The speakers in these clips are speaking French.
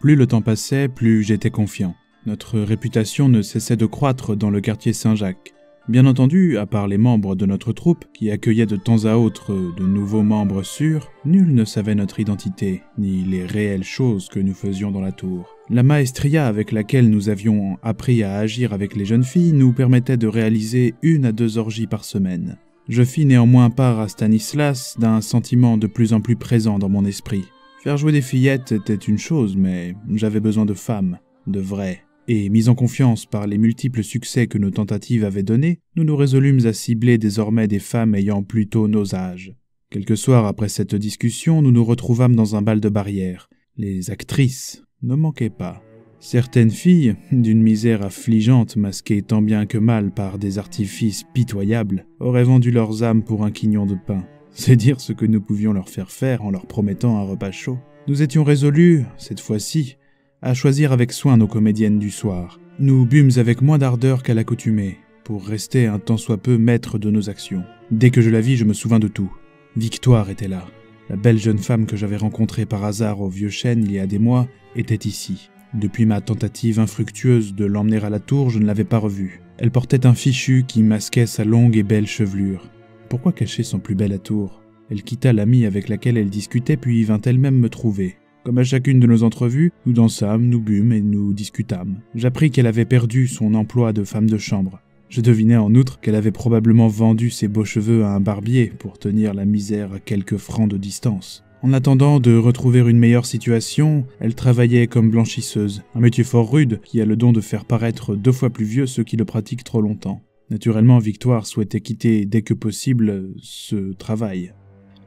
Plus le temps passait, plus j'étais confiant. Notre réputation ne cessait de croître dans le quartier Saint-Jacques. Bien entendu, à part les membres de notre troupe, qui accueillaient de temps à autre de nouveaux membres sûrs, nul ne savait notre identité, ni les réelles choses que nous faisions dans la tour. La maestria avec laquelle nous avions appris à agir avec les jeunes filles nous permettait de réaliser 1 à 2 orgies par semaine. Je fis néanmoins part à Stanislas d'un sentiment de plus en plus présent dans mon esprit. Faire jouer des fillettes était une chose, mais j'avais besoin de femmes, de vraies. Et, mis en confiance par les multiples succès que nos tentatives avaient donnés, nous nous résolûmes à cibler désormais des femmes ayant plutôt nos âges. Quelques soirs après cette discussion, nous nous retrouvâmes dans un bal de barrière. Les actrices ne manquaient pas. Certaines filles, d'une misère affligeante masquée tant bien que mal par des artifices pitoyables, auraient vendu leurs âmes pour un quignon de pain. C'est dire ce que nous pouvions leur faire faire en leur promettant un repas chaud. Nous étions résolus, cette fois-ci, à choisir avec soin nos comédiennes du soir. Nous bûmes avec moins d'ardeur qu'à l'accoutumée, pour rester un tant soit peu maître de nos actions. Dès que je la vis, je me souvins de tout. Victoire était là. La belle jeune femme que j'avais rencontrée par hasard au Vieux Chêne il y a des mois était ici. Depuis ma tentative infructueuse de l'emmener à la tour, je ne l'avais pas revue. Elle portait un fichu qui masquait sa longue et belle chevelure. Pourquoi cacher son plus bel atour ? Elle quitta l'amie avec laquelle elle discutait, puis vint elle-même me trouver. Comme à chacune de nos entrevues, nous dansâmes, nous bûmes et nous discutâmes. J'appris qu'elle avait perdu son emploi de femme de chambre. Je devinai en outre qu'elle avait probablement vendu ses beaux cheveux à un barbier pour tenir la misère à quelques francs de distance. En attendant de retrouver une meilleure situation, elle travaillait comme blanchisseuse, un métier fort rude qui a le don de faire paraître 2 fois plus vieux ceux qui le pratiquent trop longtemps. Naturellement, Victoire souhaitait quitter dès que possible ce travail.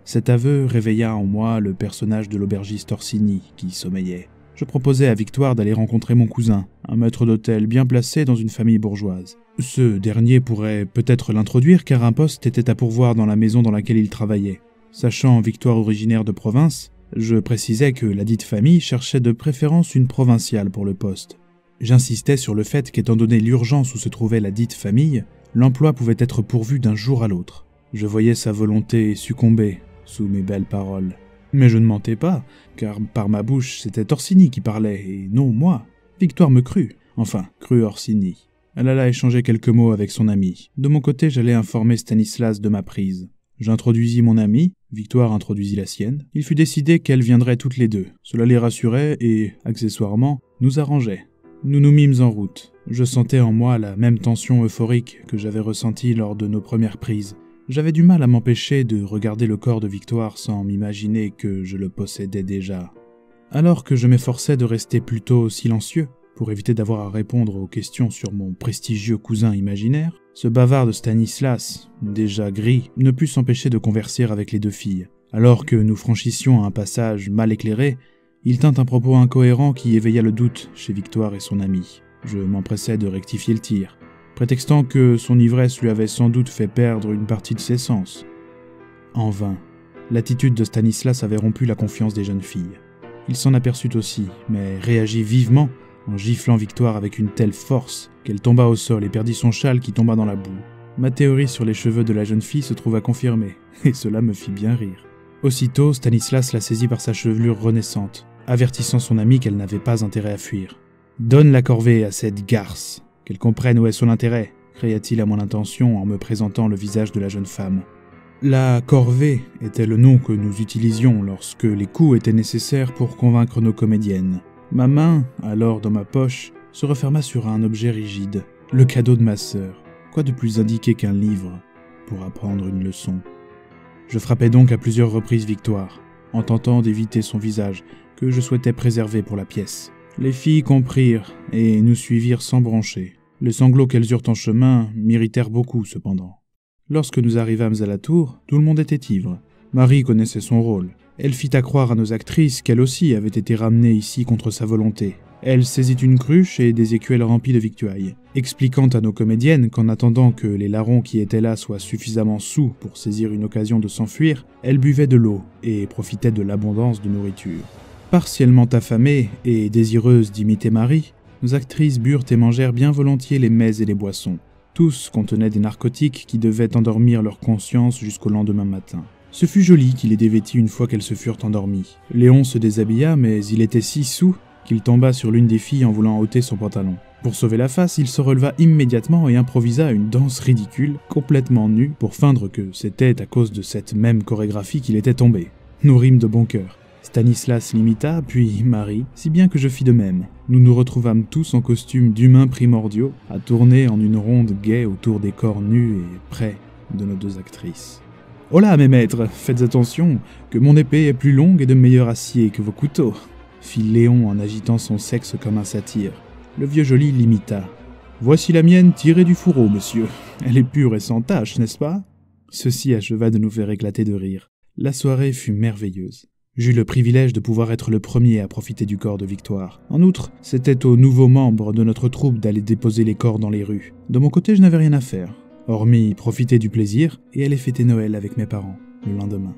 Cet aveu réveilla en moi le personnage de l'aubergiste Orsini qui sommeillait. Je proposai à Victoire d'aller rencontrer mon cousin, un maître d'hôtel bien placé dans une famille bourgeoise. Ce dernier pourrait peut-être l'introduire car un poste était à pourvoir dans la maison dans laquelle il travaillait. Sachant Victoire originaire de province, je précisai que la dite famille cherchait de préférence une provinciale pour le poste. J'insistais sur le fait qu'étant donné l'urgence où se trouvait la dite famille, l'emploi pouvait être pourvu d'un jour à l'autre. Je voyais sa volonté succomber sous mes belles paroles. Mais je ne mentais pas, car par ma bouche c'était Orsini qui parlait, et non moi. Victoire me crut. Enfin, crut Orsini. Elle alla échanger quelques mots avec son ami. De mon côté, j'allais informer Stanislas de ma prise. J'introduisis mon amie, Victoire introduisit la sienne. Il fut décidé qu'elles viendraient toutes les deux. Cela les rassurait et, accessoirement, nous arrangeait. Nous nous mîmes en route. Je sentais en moi la même tension euphorique que j'avais ressentie lors de nos premières prises. J'avais du mal à m'empêcher de regarder le corps de Victoire sans m'imaginer que je le possédais déjà. Alors que je m'efforçais de rester plutôt silencieux, pour éviter d'avoir à répondre aux questions sur mon prestigieux cousin imaginaire, ce bavard de Stanislas, déjà gris, ne put s'empêcher de converser avec les 2 filles. Alors que nous franchissions un passage mal éclairé, il tint un propos incohérent qui éveilla le doute chez Victoire et son ami. Je m'empressai de rectifier le tir, prétextant que son ivresse lui avait sans doute fait perdre une partie de ses sens. En vain. L'attitude de Stanislas avait rompu la confiance des jeunes filles. Il s'en aperçut aussi, mais réagit vivement en giflant Victoire avec une telle force qu'elle tomba au sol et perdit son châle qui tomba dans la boue. Ma théorie sur les cheveux de la jeune fille se trouva confirmée, et cela me fit bien rire. Aussitôt, Stanislas la saisit par sa chevelure renaissante, avertissant son ami qu'elle n'avait pas intérêt à fuir. « Donne la corvée à cette garce, qu'elle comprenne où est son intérêt », cria-t-il à mon intention en me présentant le visage de la jeune femme. La corvée était le nom que nous utilisions lorsque les coups étaient nécessaires pour convaincre nos comédiennes. Ma main, alors dans ma poche, se referma sur un objet rigide, le cadeau de ma sœur. Quoi de plus indiqué qu'un livre pour apprendre une leçon ? Je frappai donc à plusieurs reprises Victoire, en tentant d'éviter son visage, que je souhaitais préserver pour la pièce. Les filles comprirent et nous suivirent sans broncher. Les sanglots qu'elles eurent en chemin m'irritèrent beaucoup cependant. Lorsque nous arrivâmes à la tour, tout le monde était ivre. Marie connaissait son rôle. Elle fit accroire à nos actrices qu'elle aussi avait été ramenée ici contre sa volonté. Elle saisit une cruche et des écuelles remplies de victuailles, expliquant à nos comédiennes qu'en attendant que les larrons qui étaient là soient suffisamment saouls pour saisir une occasion de s'enfuir, elle buvait de l'eau et profitait de l'abondance de nourriture. Partiellement affamées et désireuses d'imiter Marie, nos actrices burent et mangèrent bien volontiers les mets et les boissons. Tous contenaient des narcotiques qui devaient endormir leur conscience jusqu'au lendemain matin. Ce fut joli qui les dévêtit une fois qu'elles se furent endormies. Léon se déshabilla, mais il était si saoul qu'il tomba sur l'une des filles en voulant ôter son pantalon. Pour sauver la face, il se releva immédiatement et improvisa une danse ridicule, complètement nu, pour feindre que c'était à cause de cette même chorégraphie qu'il était tombé. Nous rîmes de bon cœur. Stanislas l'imita, puis Marie, si bien que je fis de même. Nous nous retrouvâmes tous en costumes d'humains primordiaux, à tourner en une ronde gaie autour des corps nus et près de nos deux actrices. « Oh là, mes maîtres, faites attention, que mon épée est plus longue et de meilleur acier que vos couteaux !» fit Léon en agitant son sexe comme un satyre. Le vieux Joly l'imita. « Voici la mienne tirée du fourreau, monsieur. Elle est pure et sans tache, n'est-ce pas ?» Ceci acheva de nous faire éclater de rire. La soirée fut merveilleuse. J'eus le privilège de pouvoir être le premier à profiter du corps de Victoire. En outre, c'était aux nouveaux membres de notre troupe d'aller déposer les corps dans les rues. De mon côté, je n'avais rien à faire, hormis profiter du plaisir et aller fêter Noël avec mes parents le lendemain.